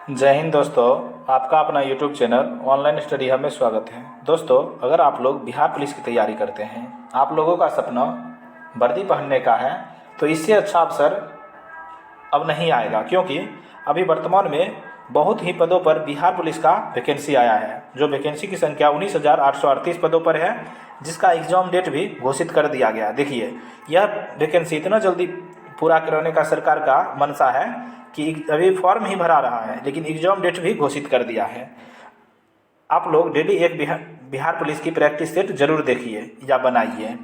जय हिंद दोस्तों। आपका अपना YouTube channel online study hub में स्वागत है। दोस्तों, अगर आप लोग बिहार पुलिस की तैयारी करते हैं, आप लोगों का सपना वर्दी पहनने का है, तो इससे अच्छा अवसर अब नहीं आएगा, क्योंकि अभी वर्तमान में बहुत ही पदों पर बिहार पुलिस का वैकेंसी आया है। जो वैकेंसी की संख्या 19,838 पदों पर है, जिसका एग्ज़ाम डेट भी घोषित कर दिया गया। देखिए, यह वैकेंसी इतना जल्दी पूरा कराने का सरकार का मंशा है कि अभी फॉर्म ही भरा रहा है, लेकिन एग्ज़ाम डेट भी घोषित कर दिया है। आप लोग डेली एक बिहार पुलिस की प्रैक्टिस सेट जरूर देखिए या बनाइए।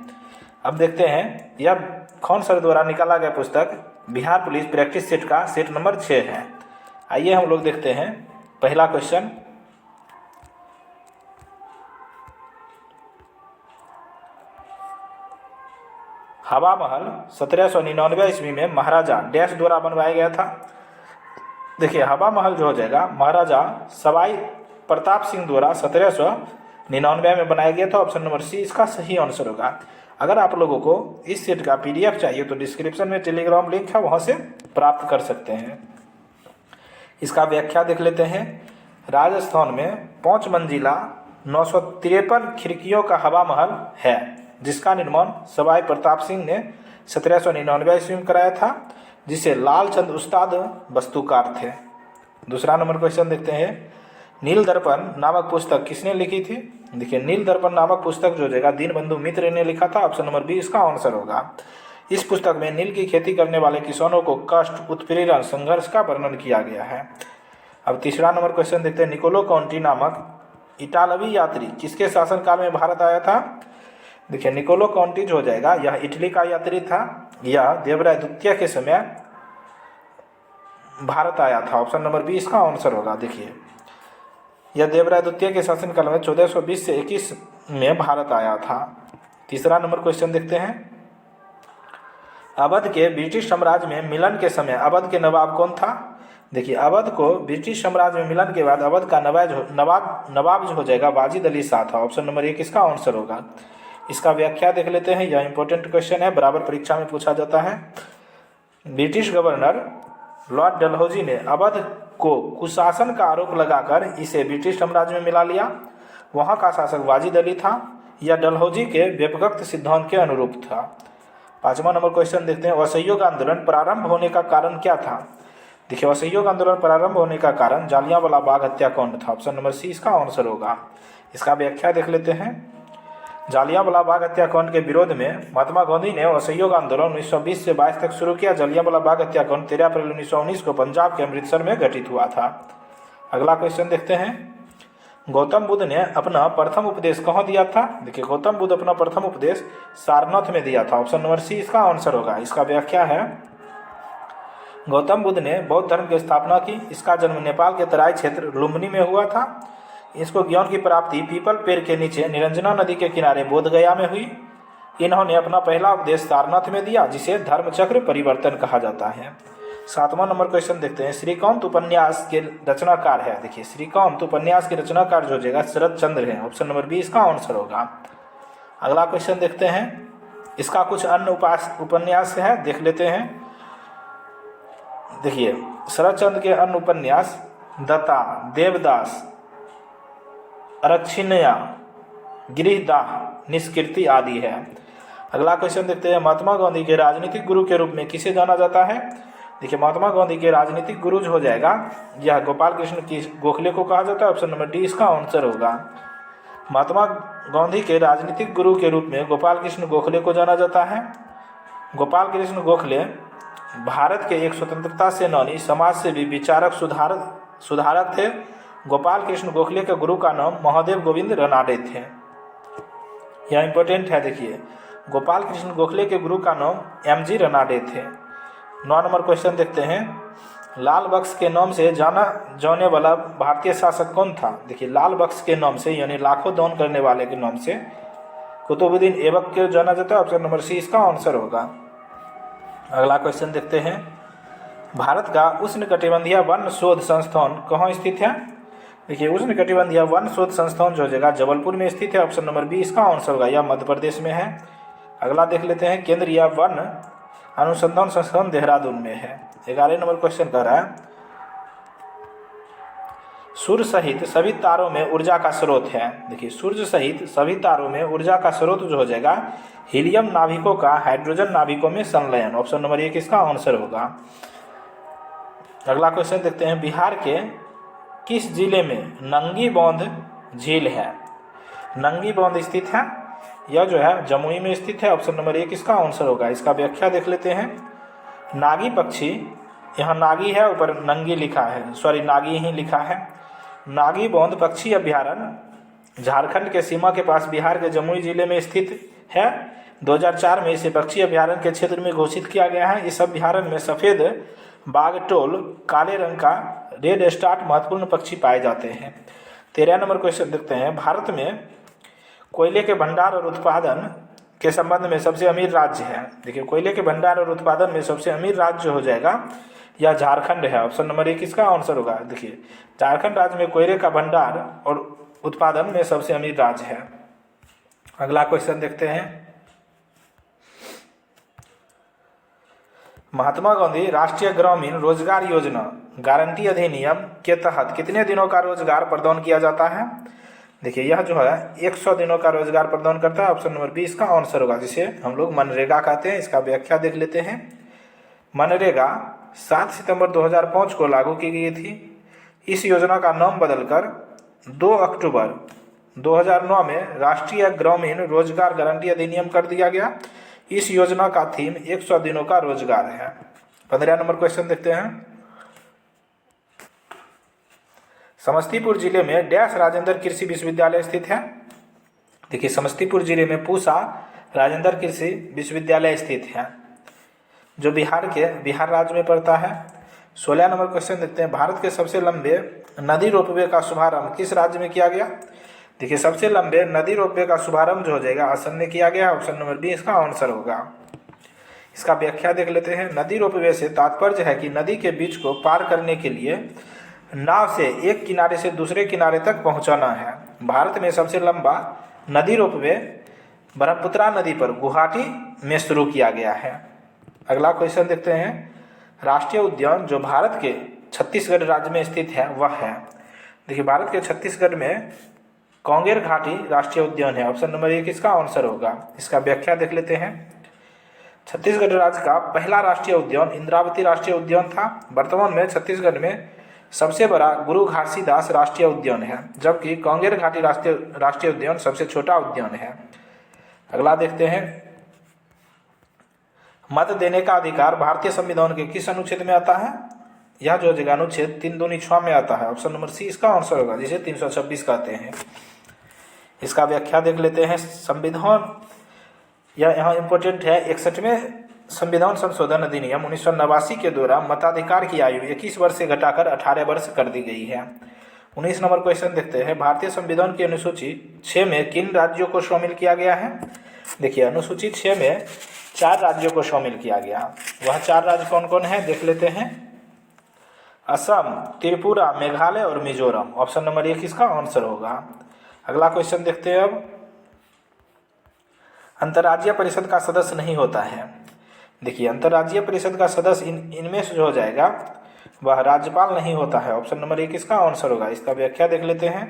अब देखते हैं यह कौन सर द्वारा निकाला गया पुस्तक बिहार पुलिस प्रैक्टिस सेट का सेट नंबर 6 है। आइए हम लोग देखते हैं पहला क्वेश्चन। हवा महल 1799 ईस्वी में महाराजा डैश द्वारा बनवाया गया था। देखिए, हवा महल जो हो जाएगा महाराजा सवाई प्रताप सिंह द्वारा 1799 में बनाया गया था। ऑप्शन नंबर सी इसका सही आंसर होगा। अगर आप लोगों को इस सेट का PDF चाहिए तो डिस्क्रिप्शन में टेलीग्राम लिंक है, वहाँ से प्राप्त कर सकते हैं। इसका व्याख्या देख लेते हैं। राजस्थान में 5 मंजिला 953 खिड़कियों का हवा महल है, जिसका निर्माण सवाई प्रताप सिंह ने 1799 ईस्वी में कराया था, जिसे लालचंद उस्ताद वास्तुकार थे। दूसरा नंबर क्वेश्चन देखते हैं। नील दर्पण नामक पुस्तक किसने लिखी थी? देखिए, नील दर्पण नामक पुस्तक जो जगह दीनबंधु मित्र ने लिखा था। ऑप्शन नंबर बी इसका आंसर होगा। इस पुस्तक में नील की खेती करने वाले किसानों को कष्ट, उत्पीड़न, संघर्ष का वर्णन किया गया है। अब तीसरा नंबर क्वेश्चन देखते हैं। निकोलो कॉन्टी नामक इटालवी यात्री किसके शासनकाल में भारत आया था? देखिए, निकोलो कॉन्टी जो हो जाएगा यह इटली का यात्री था। यह देवराय द्वितीय के समय भारत आया था। ऑप्शन नंबर बी इसका आंसर होगा। देखिए, यह देवराय द्वितीय के शासनकाल में 1420 से 21 में भारत आया था। तीसरा नंबर क्वेश्चन देखते हैं। अवध के ब्रिटिश साम्राज्य में मिलन के समय अवध के नवाब कौन था? देखिए, अवध को ब्रिटिश साम्राज्य में मिलन के बाद अवध का नवाब जो हो जाएगा वाजिद अली शाह था। ऑप्शन नंबर 1 इसका आंसर होगा। इसका व्याख्या देख लेते हैं। यह इंपॉर्टेंट क्वेश्चन है, बराबर परीक्षा में पूछा जाता है। ब्रिटिश गवर्नर लॉर्ड डलहौजी ने अवध को कुशासन का आरोप लगाकर इसे ब्रिटिश साम्राज्य में मिला लिया। वहाँ का शासक वाजिद अली था। यह डलहौजी के व्यपगक्त सिद्धांत के अनुरूप था। पांचवा नंबर क्वेश्चन देखते हैं। असहयोग आंदोलन प्रारंभ होने का कारण क्या था? देखिए, असहयोग आंदोलन प्रारंभ होने का कारण जालियांवाला बाग हत्याकांड था। ऑप्शन नंबर सी इसका आंसर होगा। इसका व्याख्या देख लेते हैं। जालियांवाला बाग हत्याकांड के विरोध में महात्मा गांधी ने असहयोग आंदोलन 1920 से 22 तक शुरू किया। जालियांवाला बाग हत्याकांड 13 अप्रैल 1919 को पंजाब के अमृतसर में घटित हुआ था। अगला क्वेश्चन देखते हैं। गौतम बुद्ध ने अपना प्रथम उपदेश कहाँ दिया था? देखिए, गौतम बुद्ध अपना प्रथम उपदेश सारनाथ में दिया था। ऑप्शन नंबर सी इसका आंसर होगा। इसका व्याख्या है। गौतम बुद्ध ने बौद्ध धर्म की स्थापना की। इसका जन्म नेपाल के तराई क्षेत्र लुम्बिनी में हुआ था। इसको ज्ञान की प्राप्ति पीपल पेड़ के नीचे निरंजना नदी के किनारे बोधगया में हुई। इन्होंने अपना पहला उपदेश सारनाथ में दिया, जिसे धर्मचक्र परिवर्तन कहा जाता है। सातवां नंबर क्वेश्चन देखते हैं। श्रीकांत उपन्यास के रचनाकार है। देखिए, श्रीकांत उपन्यास के रचनाकार जो जगह शरद चंद्र है। ऑप्शन नंबर बी इसका आंसर होगा। अगला क्वेश्चन देखते हैं। इसका कुछ अन्य उपन्यास है, देख लेते हैं। देखिए, शरद चंद्र के अन्य उपन्यास दत्ता, देवदास, अरक्षिण्या, गिरिदाह, निष्कृति आदि है। अगला क्वेश्चन देखते हैं। महात्मा गांधी के राजनीतिक गुरु के रूप में किसे जाना जाता है? देखिए, महात्मा गांधी के राजनीतिक गुरु जो हो जाएगा यह गोपाल कृष्ण की गोखले को कहा जाता है। ऑप्शन नंबर डी इसका आंसर होगा। महात्मा गांधी के राजनीतिक गुरु के रूप में गोपाल कृष्ण गोखले को जाना जाता है। गोपाल कृष्ण गोखले भारत के एक स्वतंत्रता सेनानी, समाज सेवी, विचारक, सुधारक थे। गोपाल कृष्ण गोखले के गुरु का नाम महादेव गोविंद रनाडे थे। यह इंपॉर्टेंट है। देखिए, गोपाल कृष्ण गोखले के गुरु का नाम MG रनाडे थे। 9 नंबर क्वेश्चन देखते हैं। लाल बख्श के नाम से जाना जाने वाला भारतीय शासक कौन था? देखिए, लाल बख्श के नाम से यानी लाखों दान करने वाले के नाम से कुतुबुद्दीन ऐबक को जाना जाता है। ऑप्शन नंबर सी इसका आंसर होगा। अगला क्वेश्चन देखते हैं। भारत का उष्णकटिबंधीय वन शोध संस्थान कहाँ स्थित है? देखिए, उष्णकटिबंधीय वन शोध संस्थान जो जगह जबलपुर में स्थित है। ऑप्शन नंबर बी इसका आंसर होगा। यह मध्य प्रदेश में है। अगला देख लेते हैं। केंद्रीय वन अनुसंधान संस्थान देहरादून में है। 11 नंबर क्वेश्चन कर रहा है। सूर्य सहित सभी तारों में ऊर्जा का स्रोत है। देखिए सूर्य सहित सभी तारों में ऊर्जा का स्रोत जो हो जाएगा हीलियम नाभिकों का हाइड्रोजन नाभिकों में संलयन। ऑप्शन नंबर 1 इसका आंसर होगा। अगला क्वेश्चन देखते हैं, बिहार के किस जिले में नंगी बौंध झील है? नंगी बौंध स्थित है, यह जो है जमुई में स्थित है। ऑप्शन नंबर 1 इसका आंसर होगा। इसका व्याख्या देख लेते हैं। नागी पक्षी, यहाँ नागी है, ऊपर नंगी लिखा है, सॉरी नागी ही लिखा है। नागी बौंध पक्षी अभ्यारण्य झारखंड के सीमा के पास बिहार के जमुई जिले में स्थित है। 2004 में इसे पक्षी अभ्यारण्य के क्षेत्र में घोषित किया गया है। इस अभ्यारण्य में सफ़ेद बागटोल, काले रंग का रेड स्टार्ट महत्वपूर्ण पक्षी पाए जाते हैं। 13 नंबर क्वेश्चन देखते हैं, भारत में कोयले के भंडार और उत्पादन के संबंध में सबसे अमीर राज्य है। देखिए कोयले के भंडार और उत्पादन में सबसे अमीर राज्य हो जाएगा यह झारखंड है। ऑप्शन नंबर 1 इसका आंसर होगा। देखिए झारखंड राज्य में कोयले का भंडार और उत्पादन में सबसे अमीर राज्य है। अगला क्वेश्चन देखते हैं, महात्मा गांधी राष्ट्रीय ग्रामीण रोजगार योजना गारंटी अधिनियम के तहत कितने दिनों का रोजगार प्रदान किया जाता है? देखिए यह जो है 100 दिनों का रोजगार प्रदान करता है। ऑप्शन नंबर 20 का आंसर होगा, जिसे हम लोग मनरेगा कहते हैं। इसका व्याख्या देख लेते हैं। मनरेगा 7 सितंबर 2005 को लागू की गई थी। इस योजना का नाम बदलकर 2 अक्टूबर 2009 में राष्ट्रीय ग्रामीण रोजगार गारंटी अधिनियम कर दिया गया। इस योजना का थीम 100 दिनों का रोजगार है। 15 नंबर क्वेश्चन देखते हैं, समस्तीपुर जिले में डैश राजेंद्र कृषि विश्वविद्यालय स्थित है। देखिए समस्तीपुर जिले में पूसा राजेंद्र कृषि विश्वविद्यालय स्थित है, जो बिहार राज्य में पड़ता है। 16 नंबर क्वेश्चन देखते हैं, भारत के सबसे लंबे नदी रोपवे का शुभारंभ किस राज्य में किया गया? देखिए सबसे लंबे नदी रोपवे का शुभारंभ जो हो जाएगा असम में किया गया। ऑप्शन नंबर 20 इसका आंसर होगा। इसका व्याख्या देख लेते हैं। नदी रोपवे से तात्पर्य है कि नदी के बीच को पार करने के लिए नाव से एक किनारे से दूसरे किनारे तक पहुंचाना है। भारत में सबसे लंबा नदी रोपवे ब्रह्मपुत्रा नदी पर गुवाहाटी में शुरू किया गया है। अगला क्वेश्चन देखते हैं, राष्ट्रीय उद्यान जो भारत के छत्तीसगढ़ राज्य में स्थित है वह है। देखिए भारत के छत्तीसगढ़ में कांगेर घाटी राष्ट्रीय उद्यान है। ऑप्शन नंबर 1 इसका आंसर होगा। इसका व्याख्या देख लेते हैं। छत्तीसगढ़ राज्य का पहला राष्ट्रीय उद्यान इंद्रावती राष्ट्रीय उद्यान था। वर्तमान में छत्तीसगढ़ में सबसे बड़ा गुरु घासीदास राष्ट्रीय उद्यान है, जबकि कांगेर घाटी राष्ट्रीय उद्यान सबसे छोटा उद्यान है। अगला देखते हैं, मत देने का अधिकार भारतीय संविधान के किस अनुच्छेद में आता है? यह जो जगह अनुच्छेद 326 में आता है। ऑप्शन नंबर सी इसका आंसर होगा, जिसे 326 कहते हैं। इसका व्याख्या देख लेते हैं। संविधान यह यहाँ इम्पोर्टेंट है। 61वें संविधान संशोधन अधिनियम 1989 के द्वारा मताधिकार की आयु 21 वर्ष से घटाकर 18 वर्ष कर दी गई है। 19 नंबर क्वेश्चन देखते हैं, भारतीय संविधान की अनुसूची 6 में किन राज्यों को शामिल किया गया है? देखिए अनुसूची 6 में 4 राज्यों को शामिल किया गया। वह 4 राज्य कौन कौन है देख लेते हैं। असम, त्रिपुरा, मेघालय और मिजोरम। ऑप्शन नंबर 1 इसका आंसर होगा। अगला क्वेश्चन देखते हैं, अब अंतर्राज्यीय परिषद का सदस्य नहीं होता है। देखिए अंतर्राज्यीय परिषद का सदस्य इनमें से जो हो जाएगा वह राज्यपाल नहीं होता है। ऑप्शन नंबर 1 इसका आंसर होगा। इसका व्याख्या देख लेते हैं।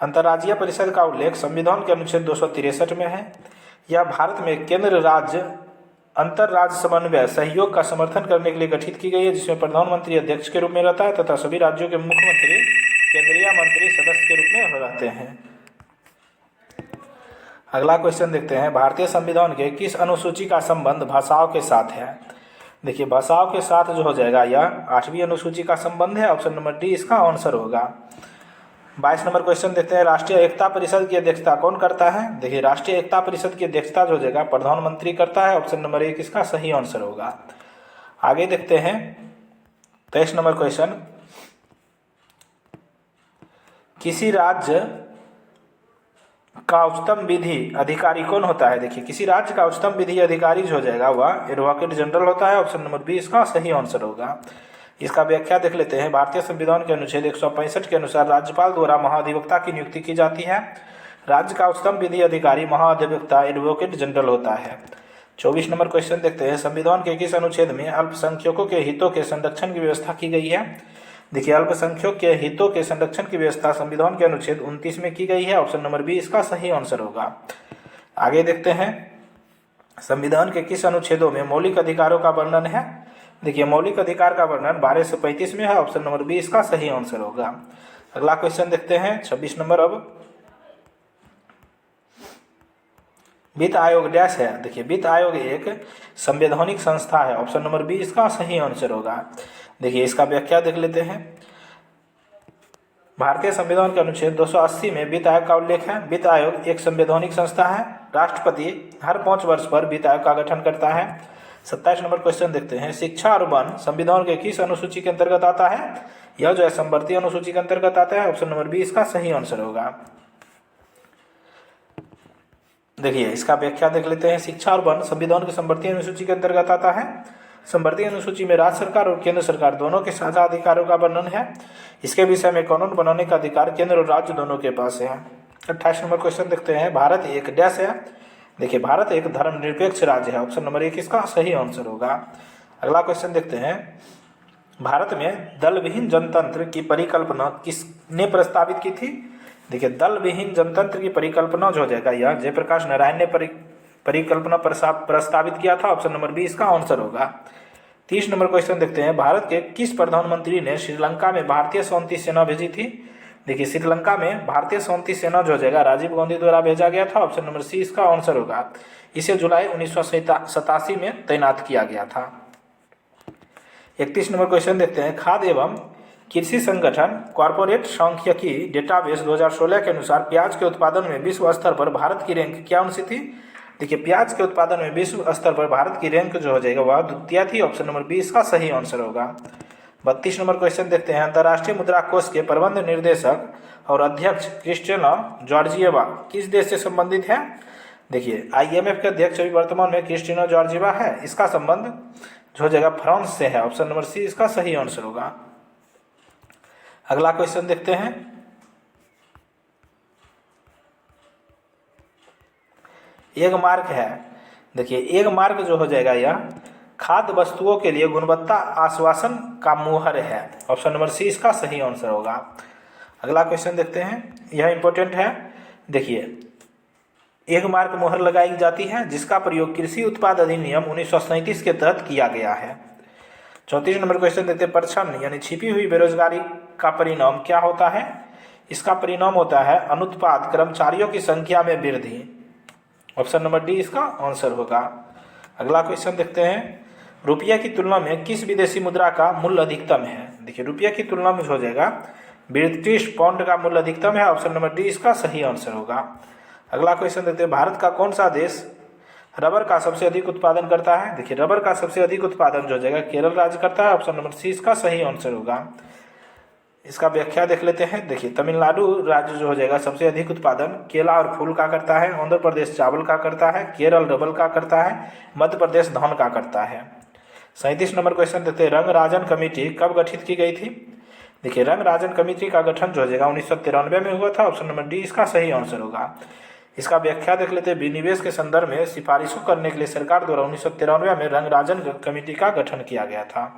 अंतर्राज्यीय परिषद का उल्लेख संविधान के अनुच्छेद 263 में है। यह भारत में केंद्र राज्य अंतर्राज्य समन्वय सहयोग का समर्थन करने के लिए गठित की गई है, जिसमें प्रधानमंत्री अध्यक्ष के रूप में रहता है तथा सभी राज्यों के मुख्यमंत्री केंद्रीय मंत्री सदस्य के रूप में रहते हैं। अगला क्वेश्चन देखते हैं, भारतीय संविधान के किस अनुसूची का संबंध भाषाओं के साथ है? देखिए भाषाओं के साथ जो हो जाएगा यह 8वीं अनुसूची का संबंध है। ऑप्शन नंबर डी इसका आंसर होगा। 22 नंबर क्वेश्चन देखते हैं, राष्ट्रीय एकता परिषद की अध्यक्षता कौन करता है? देखिए राष्ट्रीय एकता परिषद की अध्यक्षता जो हो जाएगा प्रधानमंत्री करता है। ऑप्शन नंबर 1 इसका सही आंसर होगा। आगे देखते हैं 23 नंबर क्वेश्चन, किसी राज्य का उच्चतम विधि अधिकारी कौन होता है? देखिए किसी राज्य का उच्चतम विधि अधिकारी जो हो जाएगा वह एडवोकेट जनरल होता है। ऑप्शन नंबर बी इसका सही आंसर होगा। इसका व्याख्या देख लेते हैं। भारतीय संविधान के अनुच्छेद 165 के अनुसार राज्यपाल द्वारा महाधिवक्ता की नियुक्ति की जाती है। राज्य का उच्चतम विधि अधिकारी महाधिवक्ता एडवोकेट जनरल होता है। 24 नंबर क्वेश्चन देखते हैं, संविधान के किस अनुच्छेद में अल्पसंख्यकों के हितों के संरक्षण की व्यवस्था की गई है? देखिए अल्पसंख्यकों के हितों के संरक्षण की व्यवस्था संविधान के अनुच्छेद 29 में की गई है। ऑप्शन नंबर बी इसका सही आंसर होगा। आगे देखते हैं संविधान के किस अनुच्छेदों में मौलिक अधिकारों का वर्णन है। देखिए मौलिक अधिकार का वर्णन 12 से 35 में है। ऑप्शन नंबर बी इसका सही आंसर होगा। अगला क्वेश्चन देखते हैं 26 नंबर। अब वित्त आयोग डैश है। देखिए वित्त आयोग एक संवैधानिक संस्था है। ऑप्शन नंबर बी इसका सही आंसर होगा। देखिए इसका व्याख्या देख लेते हैं। भारतीय संविधान के अनुच्छेद 280 में वित्त आयोग का उल्लेख है। वित्त आयोग एक संवैधानिक संस्था है। राष्ट्रपति हर 5 वर्ष पर वित्त आयोग का गठन करता है। 27 नंबर क्वेश्चन देखते हैं। शिक्षा और वन संविधान के किस अनुसूची के अंतर्गत आता है। यह जो है संवर्ती अनुसूची के अंतर्गत आता है। ऑप्शन नंबर बी इसका सही आंसर होगा। देखिए इसका व्याख्या देख लेते हैं। शिक्षा और वन संविधान के संवर्ती अनुसूची के अंतर्गत आता है। संवर्ती अनुसूची में राज्य सरकार और केंद्र सरकार दोनों के साझा अधिकारों का वर्णन है। इसके विषय में कानून बनाने का अधिकार केंद्र और राज्य दोनों के पास है। 28 नंबर क्वेश्चन देखते हैं। भारत एक डैश है। देखिए भारत एक धर्मनिरपेक्ष राज्य है। ऑप्शन नंबर 1 इसका सही आंसर होगा। अगला क्वेश्चन देखते हैं। भारत में दल विहीन जनतंत्र की परिकल्पना किसने प्रस्तावित की थी। देखिए दल विहीन जनतंत्र की परिकल्पना जो हो जाएगा यह जयप्रकाश नारायण ने परिकल्पना प्रस्तावित किया था। ऑप्शन नंबर बी इसका आंसर होगा। 30 नंबर क्वेश्चन देखते हैं। भारत के किस प्रधानमंत्री ने श्रीलंका में भारतीय शांति सेना भेजी थी। देखिए श्रीलंका में भारतीय शांति सेना जो हो जाएगा राजीव गांधी द्वारा भेजा गया था। ऑप्शन नंबर सी इसका आंसर होगा। इसे जुलाई 1987 में तैनात किया गया था। 31 नंबर क्वेश्चन देखते हैं। खाद्य एवं कृषि संगठन कॉर्पोरेट सांख्यिकी डेटाबेस 2016 के अनुसार प्याज के उत्पादन में विश्व स्तर पर भारत की रैंक क्या सी थी। देखिए प्याज के उत्पादन में विश्व स्तर पर भारत की रैंक जो हो जाएगा वह द्वितीय थी। ऑप्शन नंबर बी इसका सही आंसर होगा। 32 नंबर क्वेश्चन देखते हैं। अंतर्राष्ट्रीय मुद्रा कोष के प्रबंध निर्देशक और अध्यक्ष क्रिस्टेलिना जॉर्जिएवा किस देश से संबंधित है। देखिए IMF के अध्यक्ष अभी वर्तमान में क्रिस्टेलिना जॉर्जिएवा है। इसका संबंध जो हो जाएगा फ्रांस से है। ऑप्शन नंबर सी इसका सही आंसर होगा। अगला क्वेश्चन देखते हैं। एक मार्क है। देखिए एक मार्क जो हो जाएगा यह खाद्य वस्तुओं के लिए गुणवत्ता आश्वासन का मुहर है। ऑप्शन नंबर सी इसका सही आंसर होगा। अगला क्वेश्चन देखते हैं। यह इंपॉर्टेंट है। देखिए एक मार्क मुहर लगाई जाती है जिसका प्रयोग कृषि उत्पाद अधिनियम 1937 के तहत किया गया है। 34 नंबर क्वेश्चन देखते हैं। परछन यानी छिपी हुई बेरोजगारी का परिणाम क्या होता है। इसका परिणाम होता है अनुत्पाद कर्मचारियों की संख्या में वृद्धि। ऑप्शन नंबर डी इसका आंसर होगा। अगला क्वेश्चन देखते हैं। रुपये की तुलना में किस विदेशी मुद्रा का मूल्य अधिकतम है। देखिए रुपये की तुलना में हो जाएगा ब्रिटिश पाउंड का मूल्य अधिकतम है। ऑप्शन नंबर डी इसका सही आंसर होगा। अगला क्वेश्चन देखते हैं। भारत का कौन सा देश रबर का सबसे अधिक उत्पादन करता है। देखिए रबर का सबसे अधिक उत्पादन जो हो जाएगा केरल राज्य करता है। ऑप्शन नंबर सी इसका सही आंसर होगा। इसका व्याख्या देख लेते हैं। देखिए तमिलनाडु राज्य जो हो जाएगा सबसे अधिक उत्पादन केला और फूल का करता है। आंध्र प्रदेश चावल का करता है। केरल रबर का करता है। मध्य प्रदेश धान का करता है। 37 नंबर क्वेश्चन देते हैं। रंग राजन कमेटी कब गठित की गई थी। देखिए रंग राजन कमेटी का गठन जो हो जाएगा 1993 में हुआ था। ऑप्शन नंबर डी इसका सही आंसर होगा। इसका व्याख्या देख लेते हैं। विनिवेश के संदर्भ में सिफारिशों करने के लिए सरकार द्वारा 1993 में रंग राजन कमेटी का गठन किया गया था।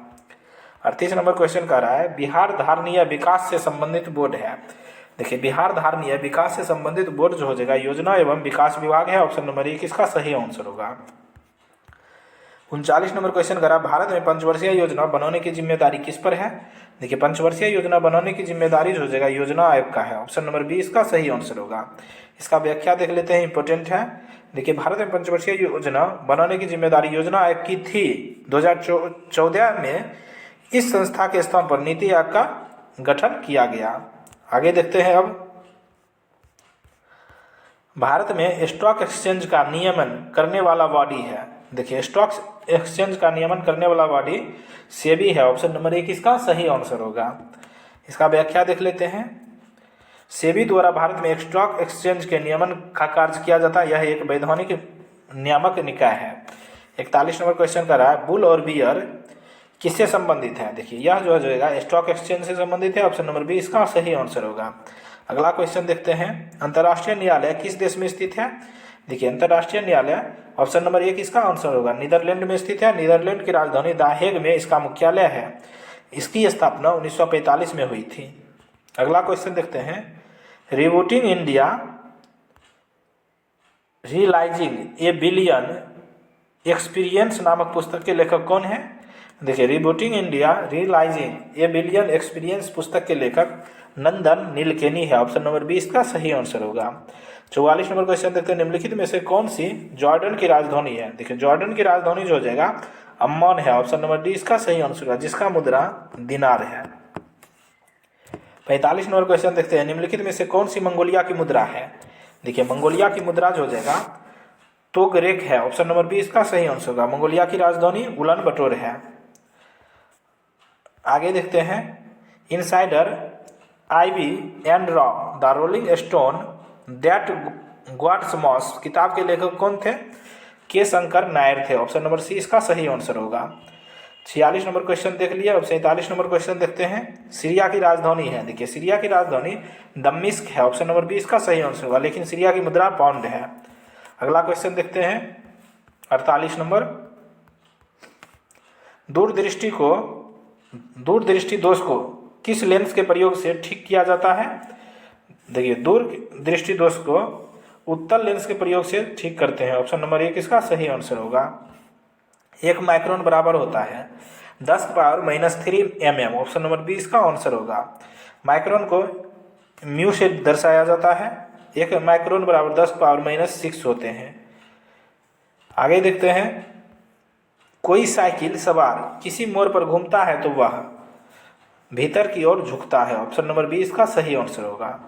38 नंबर क्वेश्चन कह रहा है बिहार धारणीय विकास से संबंधित बोर्ड है। देखिए बिहार धारणीय विकास से संबंधित बोर्ड जो हो जाएगा योजना एवं विकास विभाग है। ऑप्शन नंबर 1 इसका सही आंसर होगा। 39 नंबर क्वेश्चन करा भारत में पंचवर्षीय योजना बनाने की जिम्मेदारी किस पर है। देखिए पंचवर्षीय योजना बनाने की जिम्मेदारी जो हो जाएगा योजना आयोग का है। ऑप्शन नंबर बी इसका सही आंसर होगा। इसका व्याख्या देख लेते हैं। इंपॉर्टेंट है। देखिए भारत में पंचवर्षीय योजना बनाने की जिम्मेदारी योजना आयोग की थी। 2014 में इस संस्था के स्थान पर नीति आयोग का गठन किया गया। आगे देखते हैं। अब भारत में स्टॉक एक्सचेंज का नियमन करने वाला बॉडी है। देखिए स्टॉक एक्सचेंज का नियमन करने वाला बॉडी सेबी है। ऑप्शन नंबर 1 इसका सही आंसर होगा। इसका व्याख्या देख लेते हैं। सेबी द्वारा भारत में एक स्टॉक एक्सचेंज के नियमन का कार्य किया जाता है। यह एक वैधानिक नियामक निकाय है। 41 नंबर क्वेश्चन कर रहा है बुल और बियर किससे संबंधित है। देखिए यह जो है स्टॉक एक्सचेंज से संबंधित है। ऑप्शन नंबर बी इसका सही आंसर होगा। अगला क्वेश्चन देखते हैं। अंतर्राष्ट्रीय न्यायालय किस देश में स्थित है। देखिए अंतर्राष्ट्रीय न्यायालय ऑप्शन नंबर 1 इसका आंसर होगा नीदरलैंड में स्थित है। नीदरलैंड की राजधानी द हेग में इसका मुख्यालय है। इसकी स्थापना 1945 में हुई थी। अगला क्वेश्चन देखते हैं, rebooting India realising a billion experience नामक पुस्तक के लेखक कौन है? देखिए, rebooting India realising a billion experience पुस्तक के लेखक नंदन नीलकेनी है। ऑप्शन नंबर 20 का सही आंसर होगा। 44 नंबर क्वेश्चन देखते हैं, निम्नलिखित में से कौन सी जॉर्डन की राजधानी है? देखिए, जॉर्डन की राजधानी जो हो जाएगा अम्मान है। ऑप्शन नंबर 20 का सही आंसर होगा, जिसका मुद्रा दिनार है। 45 नंबर क्वेश्चन देखते हैं, निम्नलिखित में से कौन सी मंगोलिया की मुद्रा है? देखिए, मंगोलिया की मुद्रा जो हो जाएगा तोगरेक है। ऑप्शन नंबर 20 का सही आंसर होगा। मंगोलिया की राजधानी उलान बटोर है। आगे देखते हैं, इनसाइडर आईवी एंड रॉ the rolling stone that gathers moss किताब के लेखक कौन थे? के शंकर नायर थे। ऑप्शन नंबर सी इसका सही आंसर होगा। 46 नंबर क्वेश्चन देख लिया। अब 47 नंबर क्वेश्चन देखते हैं, सीरिया की राजधानी है। देखिए, सीरिया की राजधानी दमिश्क है। ऑप्शन नंबर 20 का सही आंसर होगा, लेकिन सीरिया की मुद्रा पाउंड है। अगला क्वेश्चन देखते हैं, 48 नंबर, दूरदृष्टि दोष को किस लेंस के प्रयोग से ठीक किया जाता है? देखिए, दूरदृष्टि दोष को उत्तल लेंस के प्रयोग से ठीक करते हैं। ऑप्शन नंबर 1 इसका सही आंसर होगा। 1 माइक्रोन बराबर होता है 10⁻³ mm। ऑप्शन नंबर 20 का आंसर होगा। माइक्रोन को म्यू से दर्शाया जाता है। 1 माइक्रोन बराबर 10⁻⁻6 होते हैं। आगे देखते हैं, कोई साइकिल सवार किसी मोड़ पर घूमता है तो वह भीतर की ओर झुकता है। ऑप्शन नंबर 20 का सही आंसर होगा।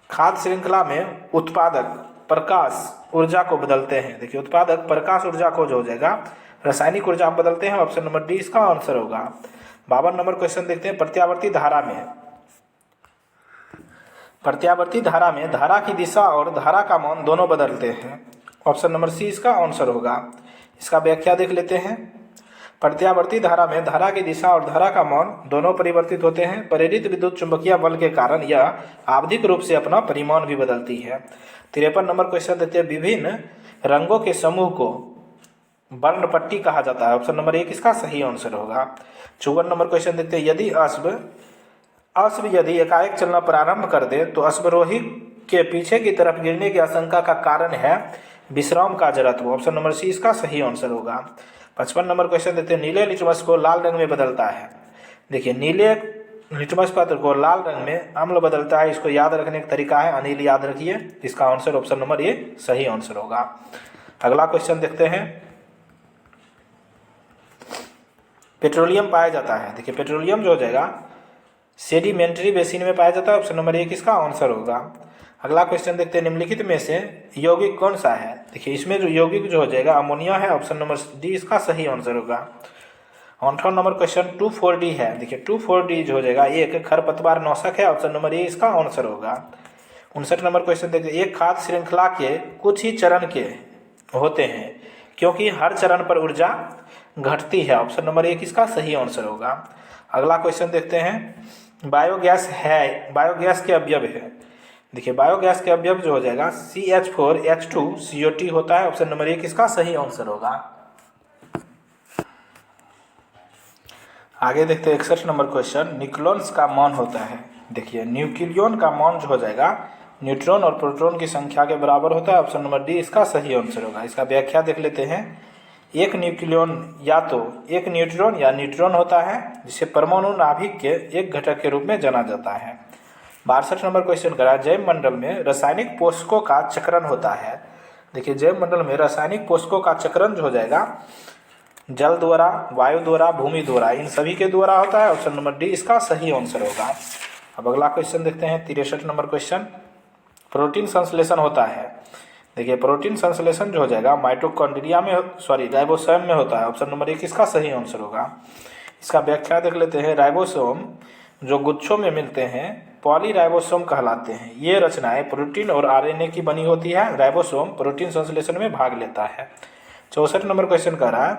खाद्य श्रृंखला में उत्पादक प्रकाश ऊर्जा को बदलते हैं। देखिए, उत्पादक प्रकाश ऊर्जा को जो हो जाएगा रासायनिक ऊर्जा बदलते हैं। ऑप्शन नंबर 20 का आंसर होगा। 52 नंबर क्वेश्चन देखते हैं, प्रत्यावर्ती धारा में धारा की दिशा और धारा का मान दोनों बदलते हैं। ऑप्शन नंबर सी इसका आंसर होगा। इसका व्याख्या देख लेते हैं। प्रत्यावर्ती धारा में धारा की दिशा और धारा का मान दोनों परिवर्तित होते हैं। प्रेरित विद्युत चुंबकीय बल के कारण यह आवधिक रूप से अपना परिमाण भी बदलती है। 53 नंबर क्वेश्चन देते हैं, विभिन्न रंगों के समूह को वर्णपट्टी कहा जाता है। ऑप्शन नंबर 1 इसका सही आंसर होगा। 54 नंबर क्वेश्चन देखते हैं, यदि अश्व यदि एकाएक चलना प्रारंभ कर दे तो अश्वरोही के पीछे की तरफ गिरने की आशंका का कारण है विश्राम का जड़त्व। ऑप्शन नंबर सी इसका सही आंसर होगा। 55 नंबर क्वेश्चन देते हैं, नीले लिटमस को लाल रंग में बदलता है। देखिए, नीले लिटमस पत्र को लाल रंग में अम्ल बदलता है। इसको याद रखने का तरीका है अनिल, याद रखिए। इसका आंसर ऑप्शन नंबर ए सही आंसर होगा। अगला क्वेश्चन देखते हैं, पेट्रोलियम पाया जाता है। देखिए, पेट्रोलियम जो हो जाएगा सेडिमेंट्री बेसिन में पाया जाता है। ऑप्शन नंबर 1 इसका आंसर होगा। अगला क्वेश्चन देखते हैं, निम्नलिखित में से यौगिक कौन सा है? देखिए, इसमें जो यौगिक जो हो जाएगा अमोनिया है। ऑप्शन नंबर डी इसका सही आंसर होगा। 58 नंबर क्वेश्चन 2,4-D है। देखिए, 2,4-D जो हो जाएगा एक खरपतवार नाशक है। ऑप्शन नंबर ए इसका आंसर होगा। 59 नंबर क्वेश्चन देखिए, एक खाद्य श्रृंखला के कुछ ही चरण के होते हैं क्योंकि हर चरण पर ऊर्जा घटती है। ऑप्शन नंबर 1 इसका सही आंसर होगा। अगला क्वेश्चन देखते हैं, बायोगैस के अवयव है। देखिए, बायोगैस के अवयव जो हो जाएगा CH4H2COT होता है। ऑप्शन नंबर 1 इसका सही आंसर होगा। आगे देखते हैं 61 नंबर क्वेश्चन, न्यूक्लियॉन्स का मान होता है। देखिए, न्यूक्लियॉन का मान जो हो जाएगा न्यूट्रॉन और प्रोटॉन की संख्या के बराबर होता है। ऑप्शन नंबर डी इसका सही आंसर होगा। इसका व्याख्या देख लेते हैं। एक न्यूक्लियॉन या तो एक न्यूट्रॉन या न्यूट्रॉन होता है, जिसे परमाणु नाभिक के एक घटक के रूप में जाना जाता है। 62 नंबर क्वेश्चन करा, जैव मंडल में रासायनिक पोषकों का चक्रण होता है। देखिए, जैव मंडल में रासायनिक पोषकों का चक्रण जो हो जाएगा जल द्वारा, वायु द्वारा, भूमि द्वारा, इन सभी के द्वारा होता है। ऑप्शन नंबर डी इसका सही आंसर होगा। अब अगला क्वेश्चन देखते हैं 63 नंबर क्वेश्चन, प्रोटीन संश्लेषण होता है। देखिए, प्रोटीन संश्लेषण जो हो जाएगा माइटोकॉन्ड्रिया में राइबोसोम में होता है। ऑप्शन नंबर 1 इसका सही आंसर होगा। इसका व्याख्या देख लेते हैं। राइबोसोम जो गुच्छों में मिलते हैं पॉलीराइबोसोम कहलाते हैं। ये रचनाएं प्रोटीन और आरएनए की बनी होती है। राइबोसोम प्रोटीन संश्लेषण में भाग लेता है। 64 नंबर क्वेश्चन कह रहा है,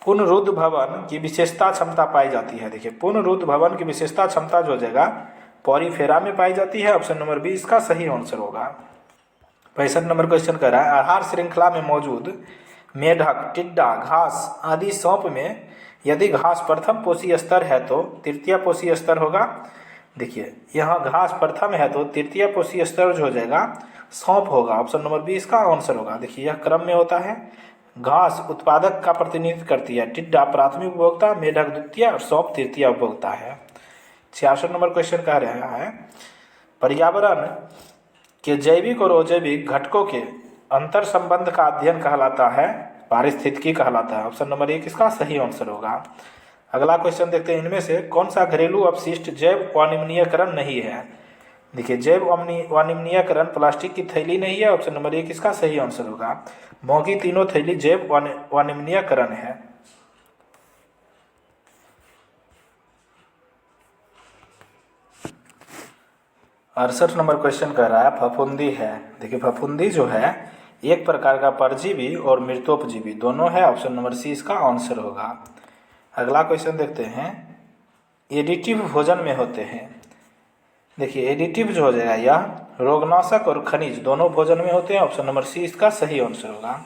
पुनरुद्ध भवन की विशेषता क्षमता पाई जाती है। देखिए, पुनरुद्ध भवन की विशेषता क्षमता जो हो जाएगा पॉरीफेरा में पाई जाती है। ऑप्शन नंबर बी इसका सही आंसर होगा। 65 नंबर क्वेश्चन कह रहा है, आहार श्रृंखला में मौजूद मेढक, टिड्डा, घास आदि सौंप में यदि घास प्रथम पोषी स्तर है तो तृतीय पोषी स्तर होगा। देखिए यहाँ घास प्रथम है तो तृतीय पोषी स्तर जो हो जाएगा सौंप होगा। ऑप्शन नंबर बी इसका आंसर होगा। देखिए यह क्रम में होता है। घास उत्पादक का प्रतिनिधित्व करती है, टिड्डा प्राथमिक उपभोक्ता, मेढक द्वितीय और सौंप तृतीय उपभोक्ता है। 66 नंबर क्वेश्चन कह रहा है पर्यावरण के जैविक और अजैविक घटकों के अंतर संबंध का अध्ययन कहलाता है पारिस्थितिकी कहलाता है। ऑप्शन नंबर 1 इसका सही आंसर होगा। अगला क्वेश्चन देखते हैं, इनमें से कौन सा घरेलू अपशिष्ट जैव अनिम्नीयकरण नहीं है। देखिए जैव अनिम्नीयकरण प्लास्टिक की थैली नहीं है। ऑप्शन नंबर 1 इसका सही आंसर होगा। मौगी तीनों थैली जैव अनिम्नीयकरण है। अड़सठ नंबर क्वेश्चन कह रहा है फफूंदी है। देखिए फफूंदी जो है एक प्रकार का परजीवी और मृतोपजीवी दोनों है। ऑप्शन नंबर सी इसका आंसर होगा। अगला क्वेश्चन देखते हैं, एडिटिव भोजन में होते हैं। देखिए एडिटिव जो हो जाएगा यह रोगनाशक और खनिज दोनों भोजन में होते हैं। ऑप्शन नंबर सी इसका सही आंसर होगा।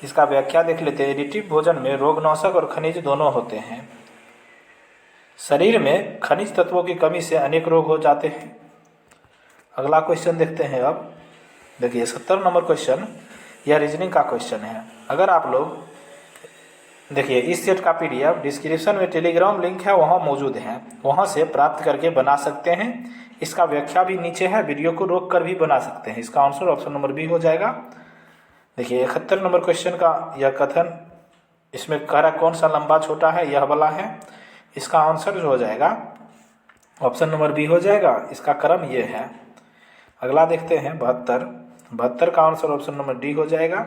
इसका व्याख्या देख लेते हैं। एडिटिव भोजन में रोगनाशक और खनिज दोनों होते हैं। शरीर में खनिज तत्वों की कमी से अनेक रोग हो जाते हैं। अगला क्वेश्चन देखते हैं अब। देखिए 70 नंबर क्वेश्चन यह रीजनिंग का क्वेश्चन है। अगर आप लोग देखिए इस सेट का पीडीएफ डिस्क्रिप्शन में टेलीग्राम लिंक है वहाँ मौजूद है, वहाँ से प्राप्त करके बना सकते हैं। इसका व्याख्या भी नीचे है, वीडियो को रोक कर भी बना सकते हैं। इसका आंसर ऑप्शन नंबर बी हो जाएगा। देखिए 71 नंबर क्वेश्चन का यह कथन इसमें कह रहा कौन सा लंबा छोटा है, यह वाला है। इसका आंसर जो हो जाएगा ऑप्शन नंबर बी हो जाएगा। इसका क्रम ये है। अगला देखते हैं 72 का आंसर ऑप्शन नंबर डी हो जाएगा।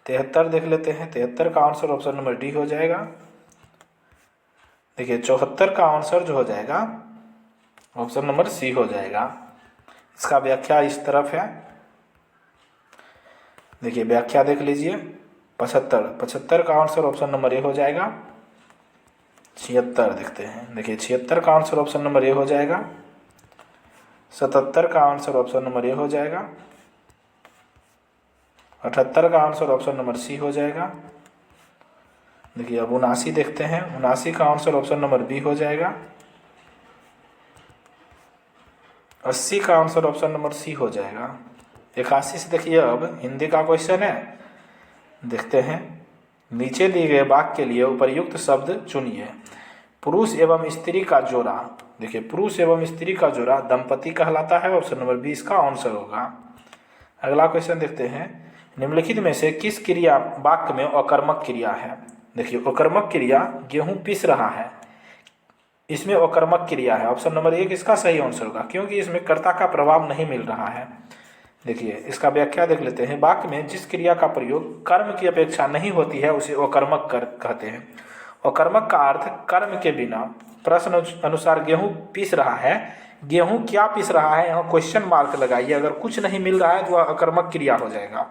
73 देख लेते हैं। 73 का आंसर ऑप्शन नंबर डी हो जाएगा। देखिए 74 का आंसर जो हो जाएगा ऑप्शन नंबर सी हो जाएगा। इसका व्याख्या इस तरफ है। देखिए व्याख्या देख लीजिए। 75 का आंसर ऑप्शन नंबर ए हो जाएगा। 76 देखते हैं। देखिए 76 का आंसर ऑप्शन नंबर ए हो जाएगा। 77 का आंसर ऑप्शन नंबर ए हो जाएगा। 78 का आंसर ऑप्शन नंबर सी हो जाएगा। देखिए अब 79 देखते हैं। 79 का आंसर ऑप्शन नंबर बी हो जाएगा। 80 का आंसर ऑप्शन नंबर सी हो जाएगा। 81 से देखिए अब हिंदी का क्वेश्चन है। देखते हैं, नीचे दिए गए वाक्य के लिए उपर्युक्त शब्द चुनिए। पुरुष एवं स्त्री का जोड़ा। देखिए पुरुष एवं स्त्री का जोड़ा दंपति कहलाता है। ऑप्शन नंबर बी इसका आंसर होगा। अगला क्वेश्चन देखते हैं, निम्नलिखित में से किस क्रिया वाक्य में अकर्मक क्रिया है। देखिए अकर्मक क्रिया गेहूं पीस रहा है, इसमें अकर्मक क्रिया है। ऑप्शन नंबर 1 इसका सही आंसर होगा, क्योंकि इसमें कर्ता का प्रभाव नहीं मिल रहा है। देखिए इसका व्याख्या देख लेते हैं। वाक्य में जिस क्रिया का प्रयोग कर्म की अपेक्षा नहीं होती है उसे अकर्मक कहते हैं। अकर्मक का अर्थ कर्म के बिना। प्रश्न अनुसार गेहूं पीस रहा है, गेहूं क्या पीस रहा है, यहाँ क्वेश्चन मार्क लगाइए। अगर कुछ नहीं मिल रहा है तो वह अकर्मक क्रिया हो जाएगा।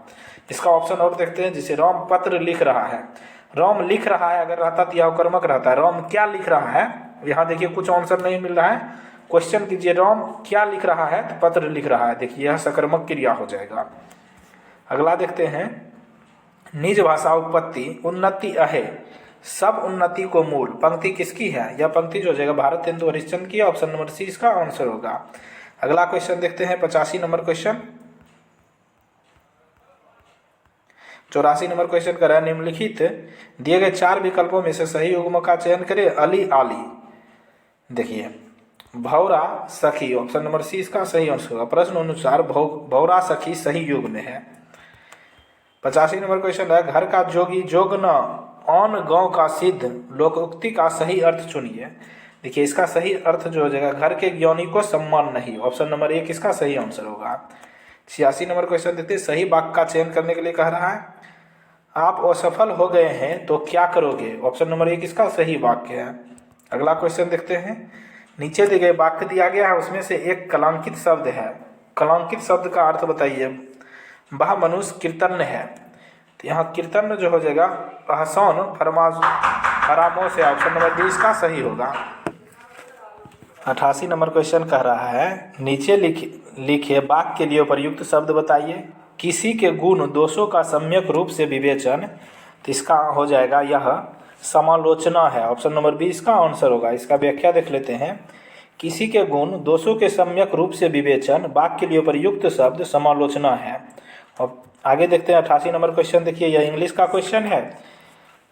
इसका ऑप्शन और देखते हैं, जैसे राम पत्र लिख रहा है। राम लिख रहा है अगर रहता तो यह अकर्मक रहता है। राम क्या लिख रहा है, यहाँ देखिए कुछ आंसर नहीं मिल रहा है। क्वेश्चन कीजिए राम क्या लिख रहा है, तो पत्र लिख रहा है। देखिए यह सकर्मक क्रिया हो जाएगा। अगला देखते हैं, निज भाषा उत्पत्ति उन्नति अहे सब उन्नति को मूल। पंक्ति किसकी है, यह पंक्ति जो हो जाएगा भारतेंदु हरिश्चंद्र की। ऑप्शन नंबर सी इसका आंसर होगा। अगला क्वेश्चन देखते हैं 85 नंबर क्वेश्चन। 84 नंबर क्वेश्चन कर रहा है, निम्नलिखित दिए गए 4 विकल्पों में से सही युग्म का चयन करें। अली आली। देखिए भौरा सखी, ऑप्शन नंबर सी इसका सही आंसर होगा। प्रश्न अनुसार भौरा सखी सही युग में है। 85 नंबर क्वेश्चन है, घर का जोगी जोग न ऑन गांव का सिद्ध लोकोक्ति का सही अर्थ चुनिए। देखिए इसका सही अर्थ जो हो जाएगा, घर के ज्ञानी को सम्मान नहीं। ऑप्शन नंबर 1 इसका सही आंसर होगा। 86 नंबर क्वेश्चन देखते हैं, सही वाक्य का चयन करने के लिए कह रहा है। आप असफल हो गए हैं तो क्या करोगे। ऑप्शन नंबर 1 इसका सही वाक्य है। अगला क्वेश्चन देखते हैं, नीचे दिए गए वाक्य दिया गया है, उसमें से एक कलंकित शब्द है। कलंकित शब्द का अर्थ बताइए। वह मनुष्य कीर्तन है, तो यहाँ कीर्तन जो हो जाएगा अहसान फरामोश है। ऑप्शन नंबर डी इसका सही होगा। 88 नंबर क्वेश्चन कह रहा है, नीचे लिखे वाक्य के लिए प्रयुक्त शब्द बताइए। किसी के गुण दोषों का सम्यक रूप से विवेचन, तो इसका हो जाएगा यह समालोचना है। ऑप्शन नंबर बी इसका आंसर होगा। इसका व्याख्या देख लेते हैं। किसी के गुण दोषों के सम्यक रूप से विवेचन, वाक्य के लिए प्रयुक्त शब्द समालोचना है। और आगे देखते हैं 88 नंबर क्वेश्चन। देखिए यह इंग्लिश का क्वेश्चन है।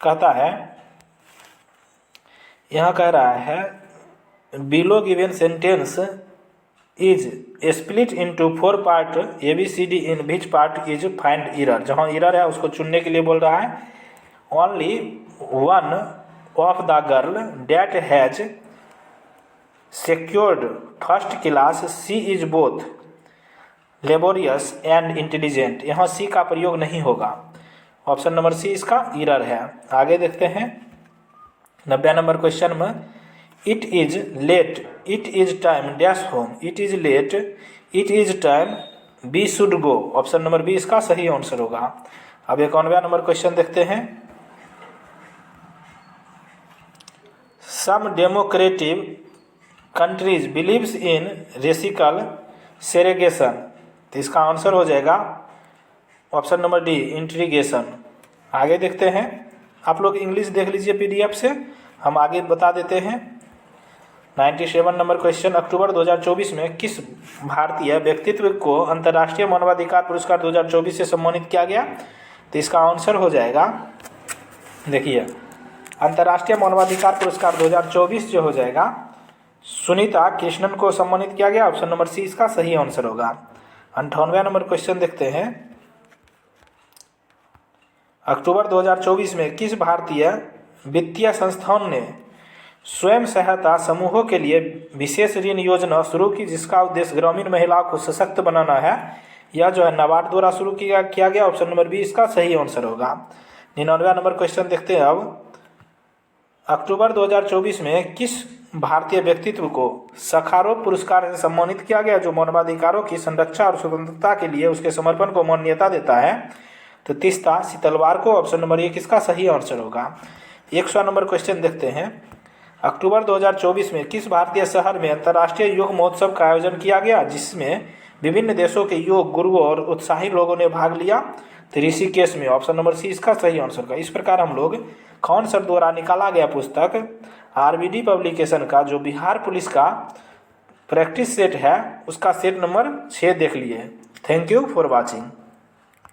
कहता है, यहाँ कह रहा है below given sentence is split into 4 part ABCD, in which part is find error. जहाँ एरर है उसको चुनने के लिए बोल रहा है। Only one of the girl that has secured first class, she is both laborious and intelligent. यहाँ सी का प्रयोग नहीं होगा। ऑप्शन नंबर सी इसका एरर है। आगे देखते हैं 90 नंबर क्वेश्चन में, it is late, it is time dash home, it is late, it is time be should go. Option number B इसका सही आंसर होगा। अब 91 नंबर क्वेश्चन देखते हैं। Some democratic countries believes in racial segregation, तो इसका answer हो जाएगा ऑप्शन नंबर डी इंट्रीगेशन। आगे देखते हैं। आप लोग इंग्लिश देख लीजिए PDF से, हम आगे बता देते हैं। 97 नंबर क्वेश्चन, अक्टूबर 2024 में किस भारतीय व्यक्तित्व को अंतर्राष्ट्रीय मानवाधिकार पुरस्कार 2024 से सम्मानित किया गया, तो इसका आंसर हो जाएगा, देखिए अंतर्राष्ट्रीय मानवाधिकार पुरस्कार 2024 जो हो जाएगा सुनीता कृष्णन को सम्मानित किया गया। ऑप्शन नंबर सी इसका सही आंसर होगा। 98 नंबर क्वेश्चन देखते हैं। अक्टूबर 2024 में किस भारतीय वित्तीय संस्थान ने स्वयं सहायता समूहों के लिए विशेष ऋण योजना शुरू की, जिसका उद्देश्य ग्रामीण महिलाओं को सशक्त बनाना है? यह जो है नाबार्ड द्वारा शुरू किया गया। ऑप्शन नंबर बी इसका सही आंसर होगा। 99 नंबर क्वेश्चन देखते हैं। अब अक्टूबर 2024 में किस भारतीय व्यक्तित्व को सखारोव पुरस्कार से सम्मानित किया गया, जो मानवाधिकारों की संरक्षा और स्वतंत्रता के लिए उसके समर्पण को मान्यता देता है? तो तीस्ता सितलवार को। ऑप्शन नंबर 1 इसका सही आंसर होगा। 100 नंबर क्वेश्चन देखते हैं। अक्टूबर 2024 में किस भारतीय शहर में अंतर्राष्ट्रीय योग महोत्सव का आयोजन किया गया, जिसमें विभिन्न देशों के योग गुरुओं और उत्साही लोगों ने भाग लिया? तो ऋषिकेश में। ऑप्शन नंबर सी इसका सही आंसर होगा। इस प्रकार हम लोग खान सर द्वारा निकाला गया पुस्तक RBD पब्लिकेशन का जो बिहार पुलिस का प्रैक्टिस सेट है, उसका सेट नंबर 6 देख लिए। Thank you for watching.